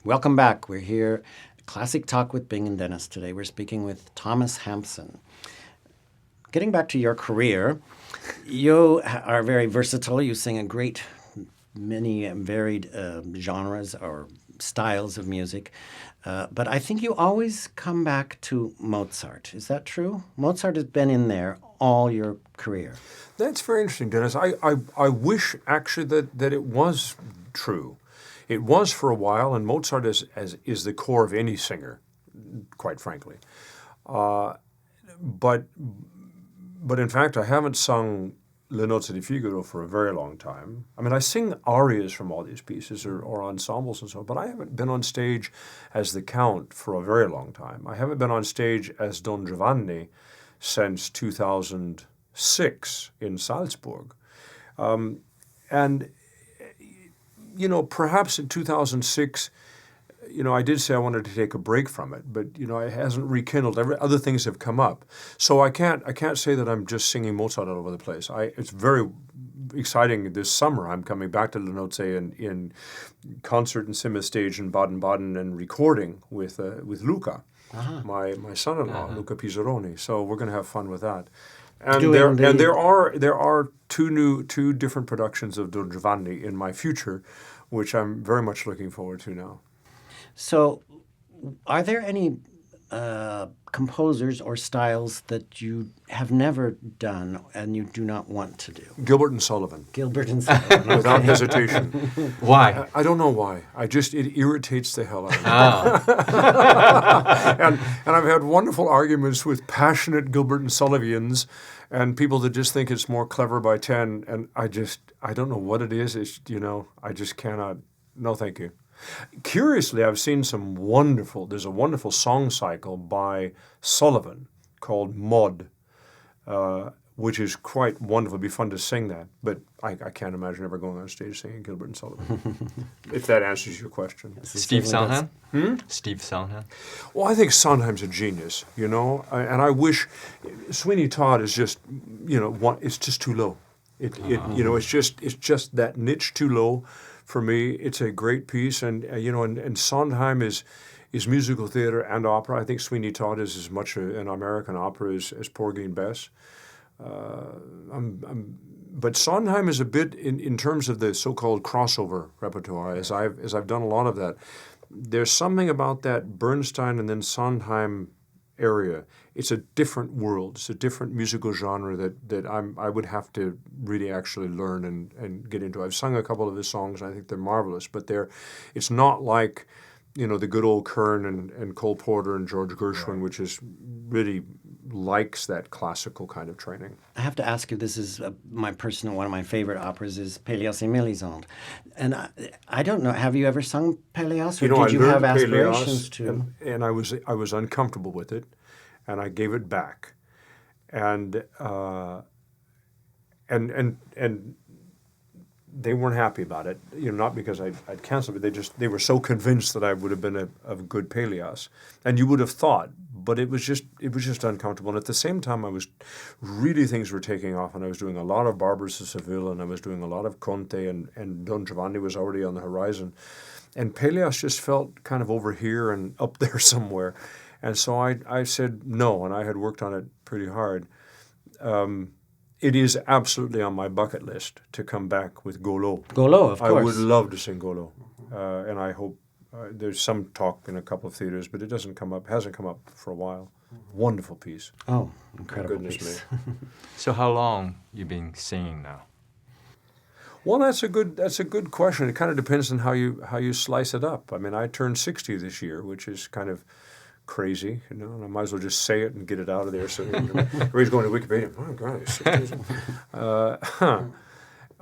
Welcome back. We're here, Classic Talk with Bing and Dennis. Today we're speaking with Thomas Hampson. Getting back to your career, you are very versatile. You sing a great many varied genres or styles of music. But I think you always come back to Mozart. Is that true? Mozart has been in there all your career. That's very interesting, Dennis. I wish actually that it was true. It was for a while, and Mozart is the core of any singer, quite frankly. But in fact, I haven't sung Le Nozze di Figaro for a very long time. I mean, I sing arias from all these pieces or ensembles and so on, but I haven't been on stage as the Count for a very long time. I haven't been on stage as Don Giovanni since 2006 in Salzburg. And perhaps in 2006, I did say I wanted to take a break from it, but it hasn't rekindled. Other things have come up, so I can't say that I'm just singing Mozart all over the place. It's very exciting. This summer, I'm coming back to Le Nozze in concert and cinema stage in Baden-Baden and recording with Luca, my son-in-law, Luca Pizzaroni. So we're going to have fun with that. And there are two different productions of Don Giovanni in my future, which I'm very much looking forward to now. So, are there any composers or styles that you have never done and you do not want to do? Gilbert and Sullivan. Gilbert and Sullivan. Without hesitation. Why? I don't know why. It irritates the hell out of me. Ah. And I've had wonderful arguments with passionate Gilbert and Sullivans and people that just think it's more clever by 10. And I don't know what it is. I just cannot. No, thank you. Curiously, I've seen there's a wonderful song cycle by Sullivan called Maud, which is quite wonderful. It'd be fun to sing that, but I can't imagine ever going on stage singing Gilbert and Sullivan, if that answers your question. Steve Sondheim? Steve Sondheim? Well, I think Sondheim's a genius, and I wish Sweeney Todd is just, it's just too low. It's just that niche too low. For me, it's a great piece, and Sondheim is musical theater and opera. I think Sweeney Todd is as much an American opera as Porgy and Bess. But Sondheim is a bit in terms of the so-called crossover repertoire. As I've done a lot of that, there's something about that Bernstein and then Sondheim area. It's a different world. It's a different musical genre that I would have to really actually learn and get into. I've sung a couple of his songs, and I think they're marvelous, but it's not like, the good old Kern and Cole Porter and George Gershwin, which is really likes that classical kind of training. I have to ask you, this is one of my favorite operas is Pélias et Mélisande. And I don't know, have you ever sung Pélias, or did you have aspirations to? And I was uncomfortable with it, and I gave it back. And they weren't happy about it, not because I'd canceled it, they were so convinced that I would have been a good Pélias. And you would have thought, but it was just uncomfortable. And at the same time, things were taking off, and I was doing a lot of Barbaras of Seville, and I was doing a lot of Conte, and Don Giovanni was already on the horizon. And Pélias just felt kind of over here and up there somewhere. And so I said no, and I had worked on it pretty hard. It is absolutely on my bucket list to come back with Golo. Golo, of course. I would love to sing Golo, and I hope there's some talk in a couple of theaters, but it hasn't come up for a while. Wonderful piece. Oh, incredible Goodness piece. me. So how long you been singing now? Well, that's a good question. It kind of depends on how you slice it up. I mean, I turned 60 this year, which is kind of crazy, and I might as well just say it and get it out of there. So everybody's going to Wikipedia. Oh God, it's 60.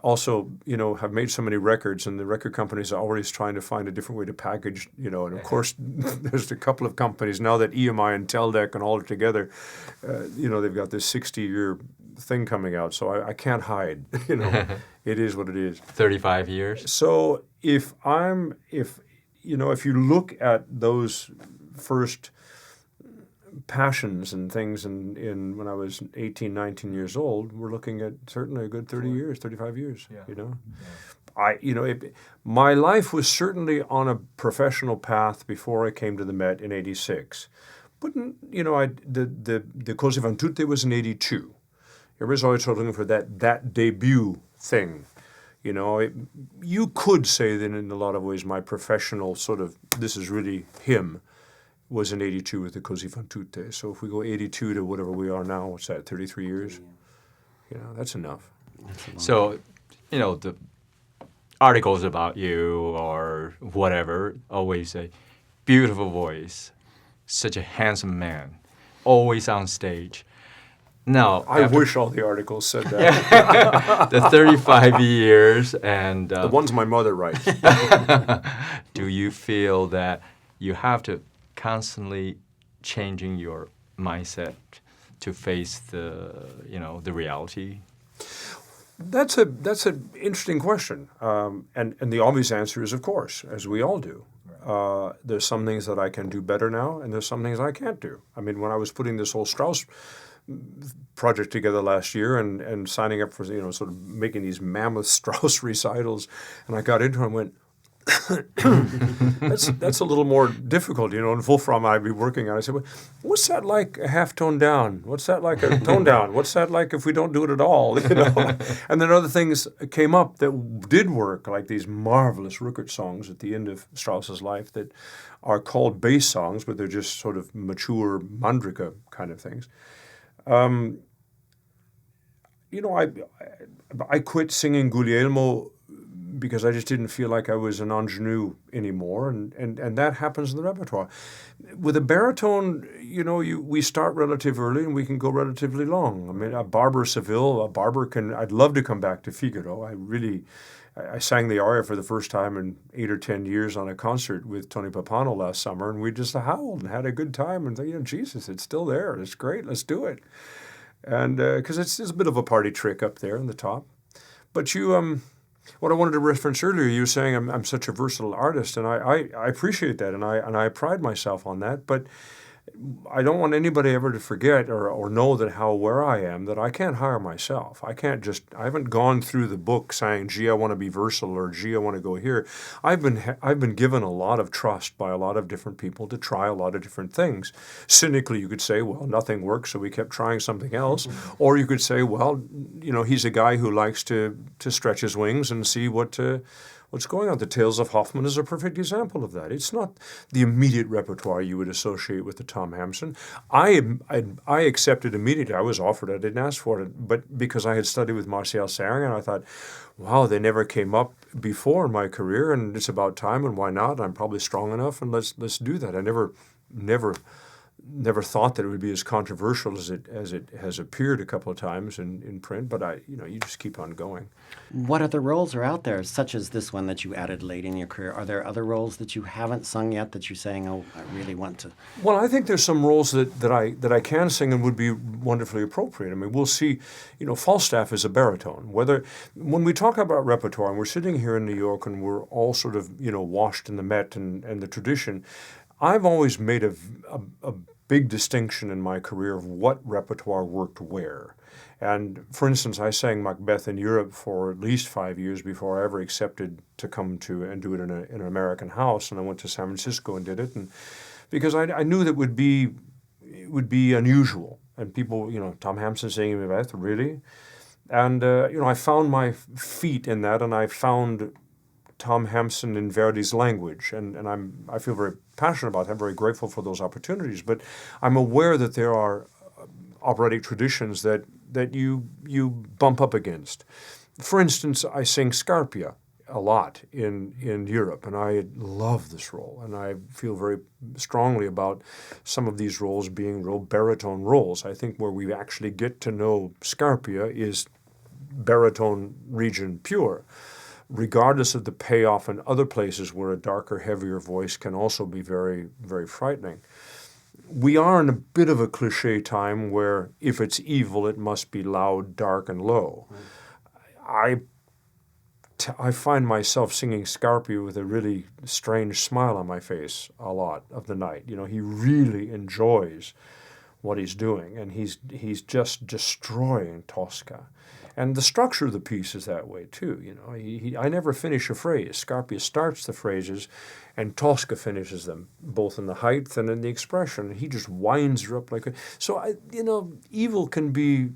Also, have made so many records, and the record companies are always trying to find a different way to package, and of course, there's a couple of companies now that EMI and Teldec and all are together, they've got this 60-year thing coming out, so I can't hide, it is what it is. 35 years? So if you look at those first passions and things in when I was 18, 19 years old, we're looking at certainly a good 30 years, 35 years, you know. My life was certainly on a professional path before I came to the Met in '86. But, you know, the Così fan tutte was in '82. Everybody's always sort of looking for that debut thing. You know, you could say that in a lot of ways my professional sort of, this is really him, was in '82 with the Così fan tutte. So if we go '82 to whatever we are now, what's that, 33 years? You know, that's enough. So, you know, the articles about you or whatever always say, beautiful voice, such a handsome man, always on stage. Now, I after wish all the articles said that. the 35 years and The ones my mother writes. do you feel that you have to constantly changing your mindset to face the reality? That's an interesting question, and the obvious answer is, of course, as we all do. There's some things that I can do better now, and there's some things I can't do. I mean, when I was putting this whole Strauss project together last year and signing up for, you know, sort of making these mammoth Strauss recitals, and I got into it and went, that's a little more difficult, you know. In Wolfram, I'd be working on it. I said, well, what's that like a half tone down? What's that like a tone down? What's that like if we don't do it at all? You know. And then other things came up that did work, like these marvelous Rückert songs at the end of Strauss's life that are called bass songs, but they're just sort of mature Mandrika kind of things. You know, I quit singing Guglielmo because I just didn't feel like I was an ingenue anymore, and that happens in the repertoire. With a baritone, you know, we start relatively early and we can go relatively long. I mean, a Barber Seville, I'd love to come back to Figaro. I sang the aria for the first time in 8 or 10 years on a concert with Tony Pappano last summer, and we just howled and had a good time and thought, you know, Jesus, it's still there. It's great. Let's do it. And because it's a bit of a party trick up there in the top. But what I wanted to reference earlier, you were saying I'm such a versatile artist, and I appreciate that, and I pride myself on that. But I don't want anybody ever to forget or know that how aware I am that I can't hire myself. I haven't gone through the book saying, gee, I want to be versatile, or gee, I want to go here. I've been given a lot of trust by a lot of different people to try a lot of different things. Cynically, you could say, well, nothing works, so we kept trying something else. Or you could say, well, you know, he's a guy who likes to stretch his wings and see what's going on. The Tales of Hoffmann is a perfect example of that. It's not the immediate repertoire you would associate with the Tom Hampson. I accepted immediately. I was offered it. I didn't ask for it, but because I had studied with Martial Serre, and I thought, wow, they never came up before in my career, and it's about time, and why not? I'm probably strong enough, and let's do that. I never thought that it would be as controversial as it has appeared a couple of times in print, but you just keep on going. What other roles are out there, such as this one that you added late in your career? Are there other roles that you haven't sung yet that you're saying, oh, I really want to? Well, I think there's some roles that I can sing and would be wonderfully appropriate. I mean, we'll see, you know, Falstaff is a baritone. When we talk about repertoire, and we're sitting here in New York and we're all sort of, you know, washed in the Met and the tradition, I've always made a big distinction in my career of what repertoire worked where. And for instance, I sang Macbeth in Europe for at least 5 years before I ever accepted to come to and do it in an American house. And I went to San Francisco and did it, and because I knew that it would be unusual. And people, you know, Tom Hampson singing Macbeth, really? And you know, I found my feet in that, and I found Tom Hampson in Verdi's language, and I feel very passionate about that. I'm very grateful for those opportunities, but I'm aware that there are operatic traditions that you bump up against. For instance, I sing Scarpia a lot in Europe, and I love this role, and I feel very strongly about some of these roles being real baritone roles. I think where we actually get to know Scarpia is baritone region pure, regardless of the payoff in other places where a darker, heavier voice can also be very, very frightening. We are in a bit of a cliche time where if it's evil, it must be loud, dark, and low. I find myself singing Scarpia with a really strange smile on my face a lot of the night. You know, he really enjoys what he's doing, and he's just destroying Tosca. And the structure of the piece is that way too. You know, I never finish a phrase. Scarpia starts the phrases, and Tosca finishes them, both in the height and in the expression. He just winds her up like a. So evil can be,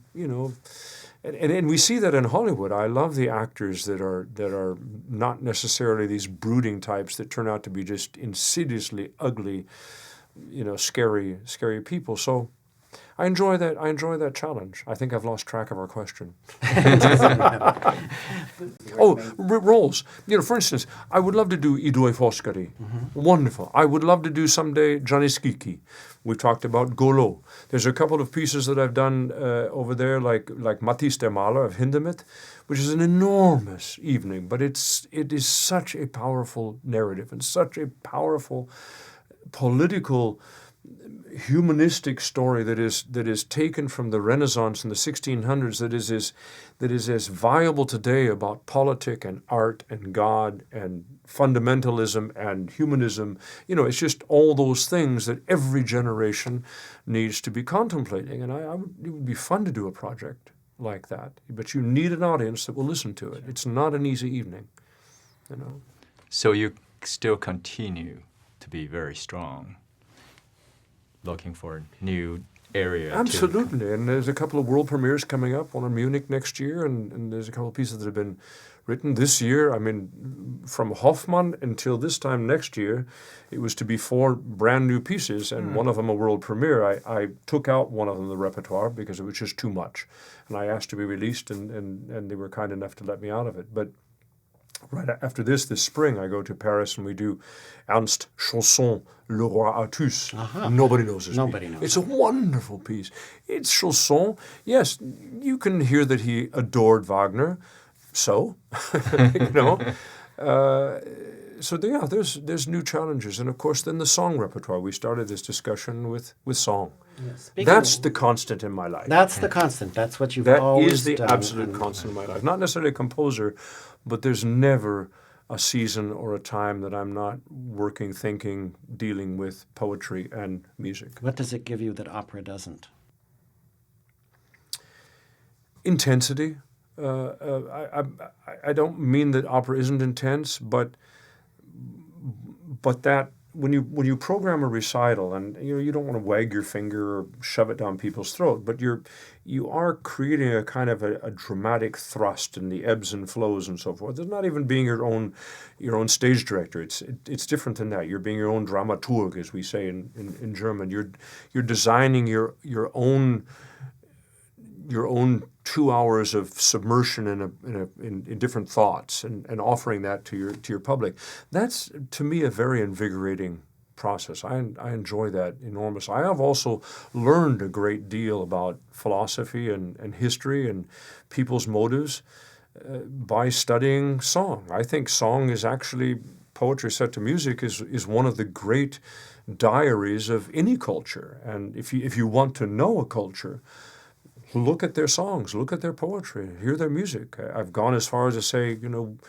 and we see that in Hollywood. I love the actors that are not necessarily these brooding types that turn out to be just insidiously ugly, scary people. So I enjoy that challenge. I think I've lost track of our question. Roles. For instance, I would love to do I Due Foscari. Wonderful. I would love to do someday Gianni Schicchi. We've talked about Golo. There's a couple of pieces that I've done over there, like Matisse der Maler of Hindemith, which is an enormous evening, but it is such a powerful narrative and such a powerful political, humanistic story that is taken from the Renaissance in the 1600s, that is as viable today about politic and art and God and fundamentalism and humanism. It's just all those things that every generation needs to be contemplating. And it would be fun to do a project like that, but you need an audience that will listen to it. It's not an easy evening. So you still continue to be very strong, looking for new area. Absolutely, and there's a couple of world premieres coming up, one in Munich next year, and there's a couple of pieces that have been written this year. I mean, from Hoffmann until this time next year, it was to be 4 brand new pieces, and one of them a world premiere. I took out one of them, the repertoire, because it was just too much, and I asked to be released, and they were kind enough to let me out of it. But right after this spring, I go to Paris and we do Ernst Chausson, Le Roi Artus. Nobody knows this Nobody piece. knows. It's a wonderful piece. It's Chausson. Yes, you can hear that he adored Wagner. So, there's new challenges. And of course, then the song repertoire. We started this discussion with song. Yes. That's the constant in my life. That's the constant. That's what you've That always is the done. absolute constant in my life. Not necessarily a composer, but there's never a season or a time that I'm not working, thinking, dealing with poetry and music. What does it give you that opera doesn't? Intensity. I don't mean that opera isn't intense, but that when you program a recital, and you don't want to wag your finger or shove it down people's throat, but you are creating a kind of a dramatic thrust in the ebbs and flows and so forth. It's not even being your own stage director. It's different than that. You're being your own dramaturg, as we say in German. You're designing your own 2 hours of submersion in different thoughts and offering that to your public. That's, to me, a very invigorating process. I enjoy that enormously. I have also learned a great deal about philosophy and history and people's motives by studying song. I think song is actually, poetry set to music is one of the great diaries of any culture. And if you want to know a culture, look at their songs, look at their poetry, hear their music. I've gone as far as to say,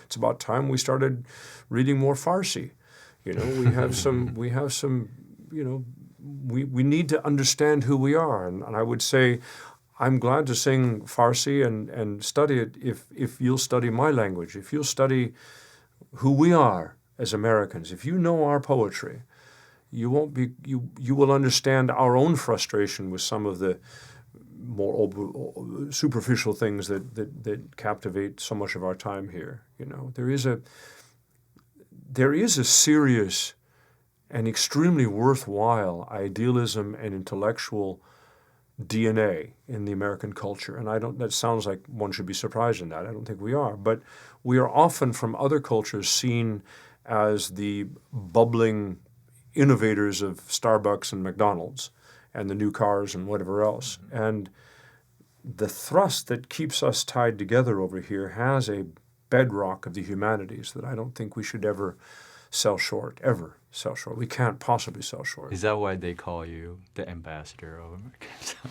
it's about time we started reading more Farsi. We have some, we need to understand who we are. And I would say, I'm glad to sing Farsi and study it if you'll study my language, if you'll study who we are as Americans, if you know our poetry, you will understand our own frustration with some of the more superficial things that captivate so much of our time here. There is a serious and extremely worthwhile idealism and intellectual DNA in the American culture, and that sounds like one should be surprised in that. I don't think we are, but we are often from other cultures seen as the bubbling innovators of Starbucks and McDonald's and the new cars and whatever else. And the thrust that keeps us tied together over here has a bedrock of the humanities that I don't think we should ever sell short. We can't possibly sell short. Is that why they call you the ambassador of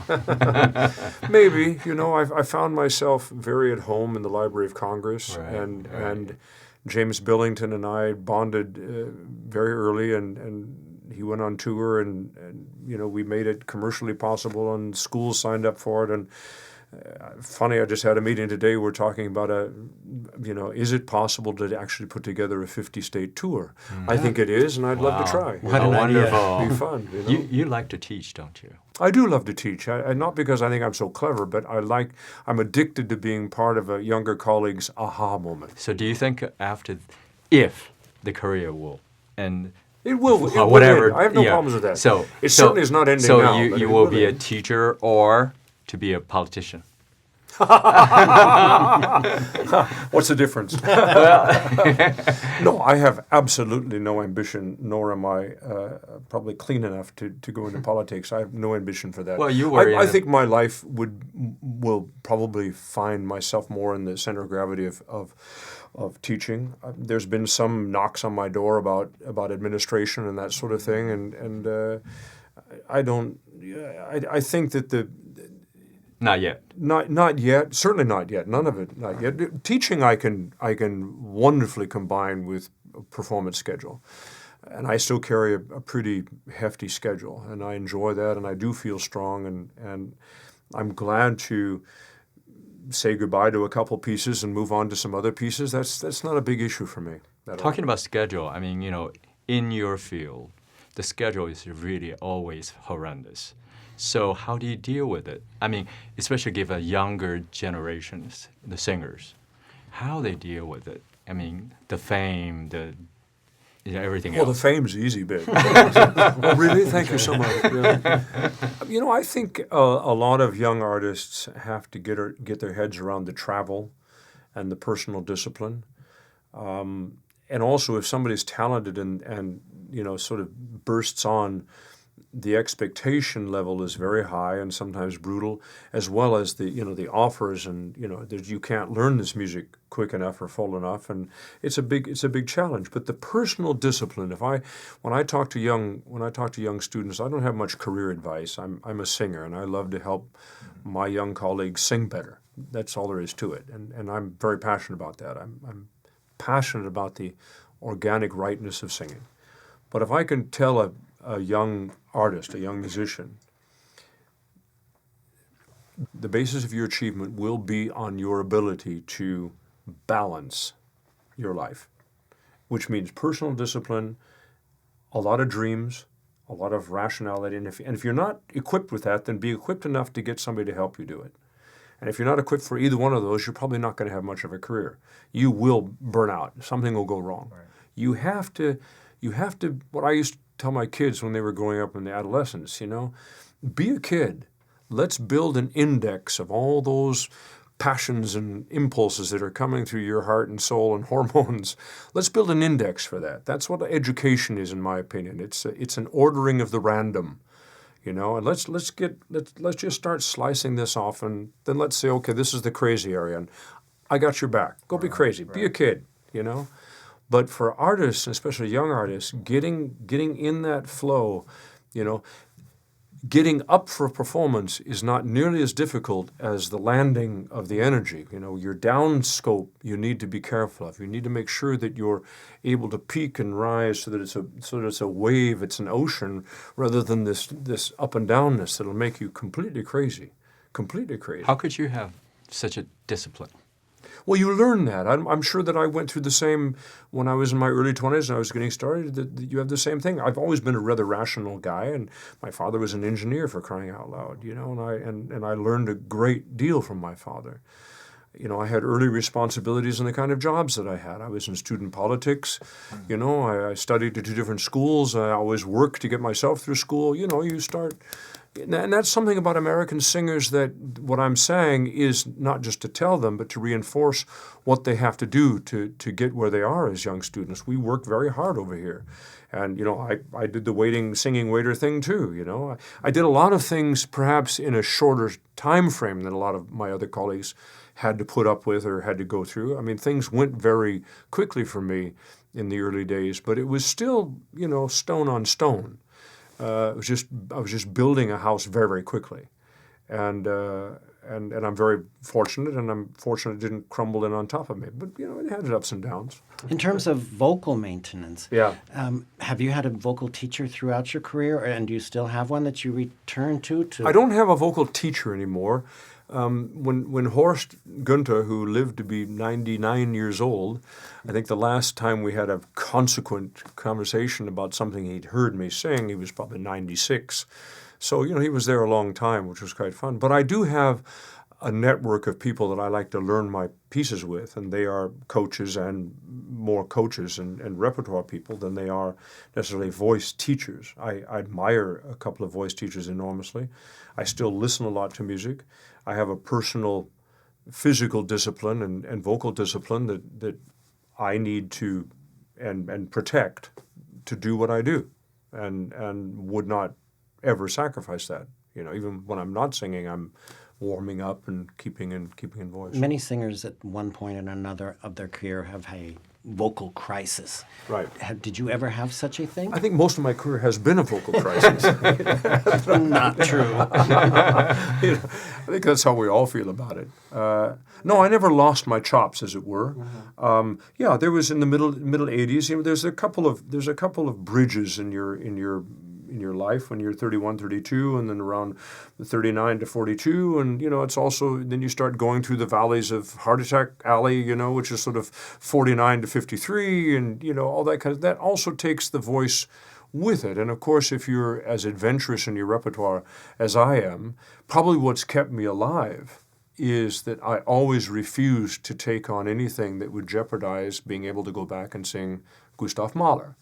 America? Maybe. I found myself very at home in the Library of Congress, Right, and James Billington and I bonded very early, and he went on tour, and we made it commercially possible, and schools signed up for it. And funny, I just had a meeting today. We're talking about is it possible to actually put together a 50-state tour? I think it is, and I'd love to try. What an idea. wonderful. It'd be fun. You like to teach, don't you? I do love to teach, not because I think I'm so clever, but I'm addicted to being part of a younger colleague's aha moment. So do you think if the career will end? It will. It will whatever. end. I have no yeah. problems with that. So it certainly is not ending so now. you, but you it will be a end. teacher or to be a politician. What's the difference? No, I have absolutely no ambition, nor am I probably clean enough to go into politics. I have no ambition for that. Well, you were I think my life will probably find myself more in the center of gravity of teaching. There's been some knocks on my door about administration and that sort of thing, and I don't. I think that Not yet. Not yet. Certainly not yet. None of it. Not yet. Teaching, I can wonderfully combine with a performance schedule, and I still carry a pretty hefty schedule, and I enjoy that, and I do feel strong, and I'm glad to say goodbye to a couple pieces and move on to some other pieces. That's not a big issue for me. Talking about schedule, I mean, in your field, the schedule is really always horrendous. So how do you deal with it? I mean, especially given younger generations, the singers, how they deal with it. I mean, the fame, everything Well, else. the fame's the easy bit. Oh, really? Thank you so much. Yeah. I think a lot of young artists have to get their heads around the travel and the personal discipline. And also, if somebody's talented and sort of bursts on, the expectation level is very high and sometimes brutal, as well as the offers, and you can't learn this music quick enough or full enough, and it's a big challenge. But the personal discipline, when I talk to young students, I don't have much career advice. I'm a singer, and I love to help my young colleagues sing better. That's all there is to it, and I'm very passionate about that. I'm passionate about the organic rightness of singing. But if I can tell a young artist, a young musician, the basis of your achievement will be on your ability to balance your life, which means personal discipline, a lot of dreams, a lot of rationality. And if you're not equipped with that, then be equipped enough to get somebody to help you do it. And if you're not equipped for either one of those, you're probably not going to have much of a career. You will burn out. Something will go wrong. Right. You have to, what I used to tell my kids when they were growing up in the adolescence, be a kid. Let's build an index of all those passions and impulses that are coming through your heart and soul and hormones. Let's build an index for that. That's what education is, in my opinion. It's an ordering of the random, and let's just start slicing this off, and then let's say, okay, this is the crazy area, and I got your back. Go be crazy. Right. Be a kid, But for artists, especially young artists, getting in that flow, getting up for a performance is not nearly as difficult as the landing of the energy. Your down scope you need to be careful of. You need to make sure that you're able to peak and rise so that it's a wave, it's an ocean, rather than this up and downness that'll make you completely crazy. Completely crazy. How could you have such a discipline? Well, you learn that. I'm sure that I went through the same when I was in my early 20s and I was getting started, that you have the same thing. I've always been a rather rational guy, and my father was an engineer, for crying out loud, and I learned a great deal from my father. I had early responsibilities in the kind of jobs that I had. I was in student politics. I studied at 2 different schools. I always worked to get myself through school. You start... And that's something about American singers, that what I'm saying is not just to tell them, but to reinforce what they have to do to get where they are as young students. We work very hard over here. And, I did the singing waiter thing too, I did a lot of things perhaps in a shorter time frame than a lot of my other colleagues had to put up with or had to go through. I mean, things went very quickly for me in the early days, but it was still, stone on stone. I was just building a house very, very quickly, and and I'm very fortunate, and I'm fortunate it didn't crumble in on top of me. But it had its ups and downs. In terms of vocal maintenance, Yeah. have you had a vocal teacher throughout your career, and do you still have one that you return to? I don't have a vocal teacher anymore. When Horst Günther, who lived to be 99 years old, I think the last time we had a consequent conversation about something he'd heard me sing, he was probably 96. So, he was there a long time, which was quite fun. But I do have a network of people that I like to learn my pieces with, and they are coaches, and more coaches and repertoire people than they are necessarily voice teachers. I admire a couple of voice teachers enormously. I still listen a lot to music. I have a personal physical discipline and vocal discipline that I need to and protect to do what I do, and would not ever sacrifice that. Even when I'm not singing, I'm warming up and keeping in voice. Many singers at one point or another of their career have a vocal crisis. Right. Did you ever have such a thing? I think most of my career has been a vocal crisis. Not true. I think that's how we all feel about it. No, I never lost my chops, as it were. Yeah, there was in the middle '80s. There's a couple of bridges in your life when you're 31, 32, and then around 39 to 42, and it's also then you start going through the valleys of Heart Attack Alley, which is sort of 49 to 53, and all that kind of that also takes the voice with it. And of course, if you're as adventurous in your repertoire as I am, probably what's kept me alive is that I always refused to take on anything that would jeopardize being able to go back and sing Gustav Mahler.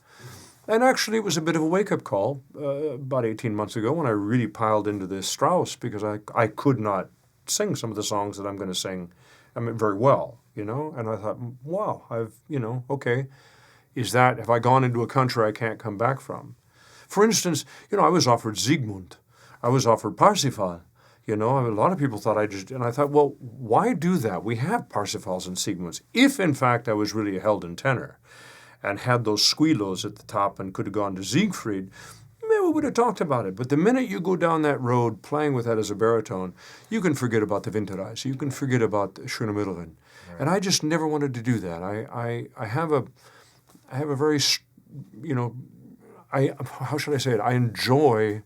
And actually, it was a bit of a wake-up call about 18 months ago when I really piled into this Strauss, because I could not sing some of the songs that I'm going to sing very well, And I thought, wow, okay, have I gone into a country I can't come back from? For instance, I was offered Siegmund. I was offered Parsifal. A lot of people thought and I thought, well, why do that? We have Parsifals and Siegmunds. If, in fact, I was really a Helden tenor, and had those squealos at the top and could have gone to Siegfried, maybe we would have talked about it. But the minute you go down that road playing with that as a baritone, you can forget about the Winterreise. You can forget about Schöne Mittelrin. Right. And I just never wanted to do that. I have a very, how should I say it? I enjoy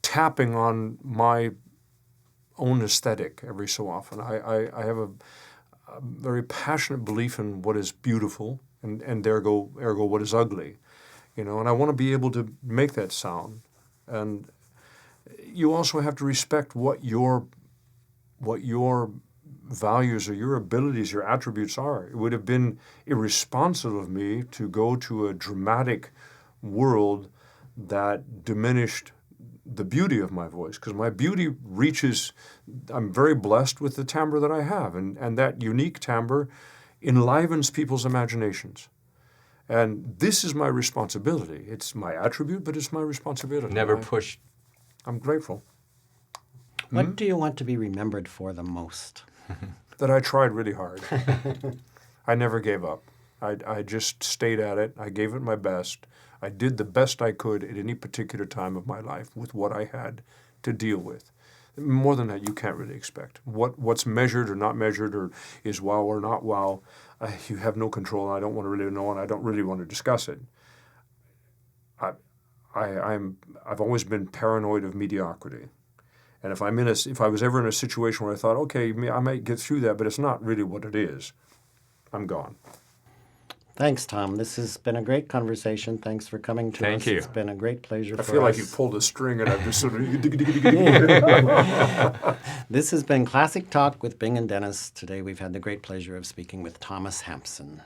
tapping on my own aesthetic every so often. I have a very passionate belief in what is beautiful, and ergo what is ugly, and I want to be able to make that sound. And you also have to respect what your values or your abilities, your attributes are. It would have been irresponsible of me to go to a dramatic world that diminished the beauty of my voice, because my beauty I'm very blessed with the timbre that I have, and that unique timbre enlivens people's imaginations. And this is my responsibility. It's my attribute, but it's my responsibility. Never pushed. I'm grateful. What do you want to be remembered for the most? That I tried really hard. I never gave up. I just stayed at it. I gave it my best. I did the best I could at any particular time of my life with what I had to deal with. More than that, you can't really expect. What's measured or not measured, or is wow or not wow, you have no control, and I don't want to really know, and I don't really want to discuss it. I've always been paranoid of mediocrity. And if I was ever in a situation where I thought, okay, I might get through that, but it's not really what it is, I'm gone. Thanks, Tom. This has been a great conversation. Thanks for coming to us. Thank you. It's been a great pleasure for us. I feel like you pulled a string and I've just sort of... This has been Classic Talk with Bing and Dennis. Today we've had the great pleasure of speaking with Thomas Hampson.